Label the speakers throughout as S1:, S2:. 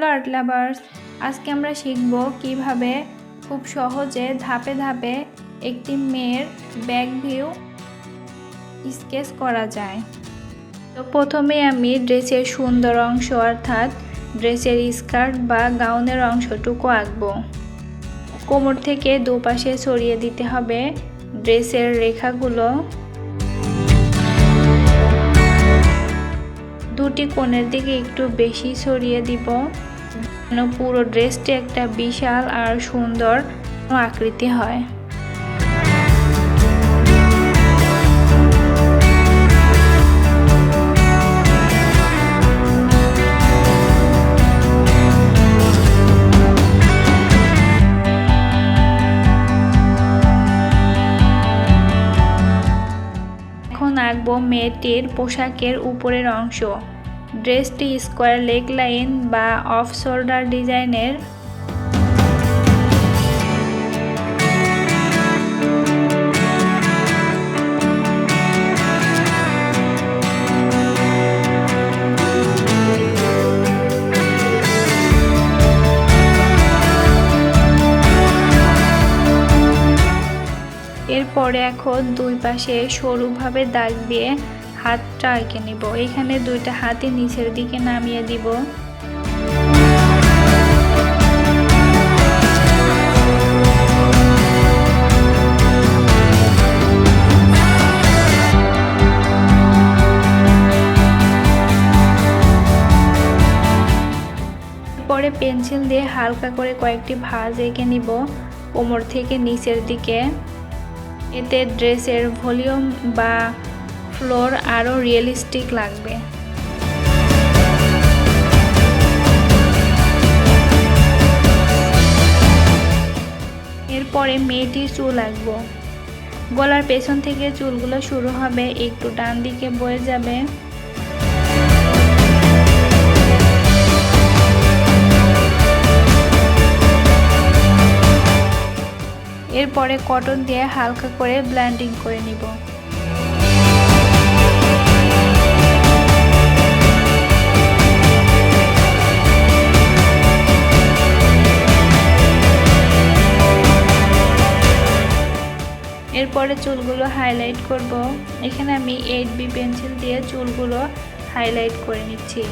S1: Hello art lovers, আজকে আমরা শিখব কিভাবে খুব সহজে ধাপে ধাপে একটি মেয়ের ব্যাক ভিউ স্কেচ করা যায়। তো প্রথমে আমি ড্রেসের সুন্দর অংশ অর্থাৎ ড্রেসের স্কার্ট বা গাউনের অংশটুকু আঁকবো। কোমর থেকে দুপাশে ছড়িয়ে দিতে হবে ড্রেসের রেখাগুলো। দুটি কোণের দিকে একটু বেশি ছড়িয়ে দিব যেন পুরো ড্রেসটি একটা বিশাল আর সুন্দর আকৃতি হয়। এখন আঁকবো মেয়েটির পোশাকের উপরের অংশ। ড্রেসটি স্কোয়ার লেগ লাইন বা অফ শোল্ডার ডিজাইনের। এরপরে এখন দুই পাশে সরুভাবে দাগ দিয়ে হাতটা এঁকে নিব। এখানে দুইটা হাতই নিচের দিকে নামিয়ে দিব। পরে পেন্সিল দিয়ে হালকা করে কয়েকটি ভাঁজ এঁকে নিব কোমর থেকে নিচের দিকে। এতে ড্রেসের ভলিউম বা ফ্লোর আরও রিয়েলিস্টিক লাগবে। এরপরে মেয়েটির চুল আঁকবো। গলার পেছন থেকে চুলগুলো শুরু হবে, একটু ডান দিকে বয়ে যাবে। এরপরে কটন দিয়ে হালকা করে ব্লেন্ডিং করে নিব। এরপরে চুলগুলো হাইলাইট করব। এখানে আমি 8B পেন্সিল দিয়ে চুলগুলো হাইলাইট করে নিচ্ছি।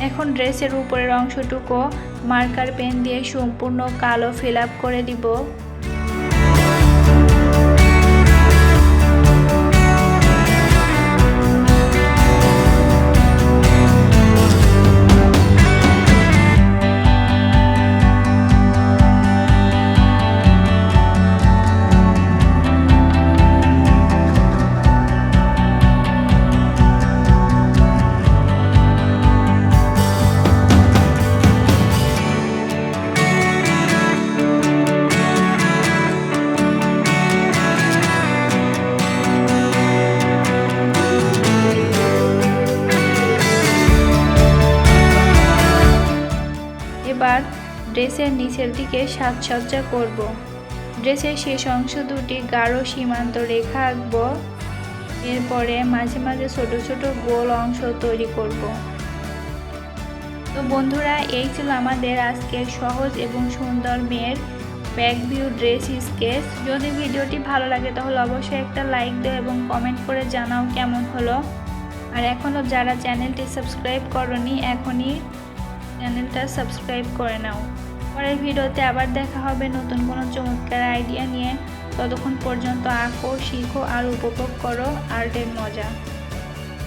S1: এখন ড্রেসের উপরের অংশটুকু মার্কার পেন দিয়ে সম্পূর্ণ কালো ফিল আপ করে দিব। এবার ড্রেসের নিচের দিকে সাজসজ্জা করব। ড্রেসের শেষ অংশ দুটি গাঢ় সীমান্ত রেখা আঁকব। এরপরে মাঝে মাঝে ছোট ছোট গোল অংশ তৈরি করব। তো বন্ধুরা, এই ছিল আমাদের আজকের সহজ এবং সুন্দর মেয়ের ব্যাক ভিউ ড্রেস স্কেচ। যদি ভিডিওটি ভালো লাগে তাহলে অবশ্যই একটা লাইক দাও এবং কমেন্ট করে জানাও কেমন হলো। আর এখনও যারা চ্যানেলটি সাবস্ক্রাইব করোনি, এখনই চ্যানেলটা সাবস্ক্রাইব করে নাও। পরের ভিডিওতে আবার দেখা হবে নতুন কোনো চমৎকার আইডিয়া নিয়ে। ততক্ষণ পর্যন্ত আঁকো, শিখো আর উপভোগ করো আর্টের মজা।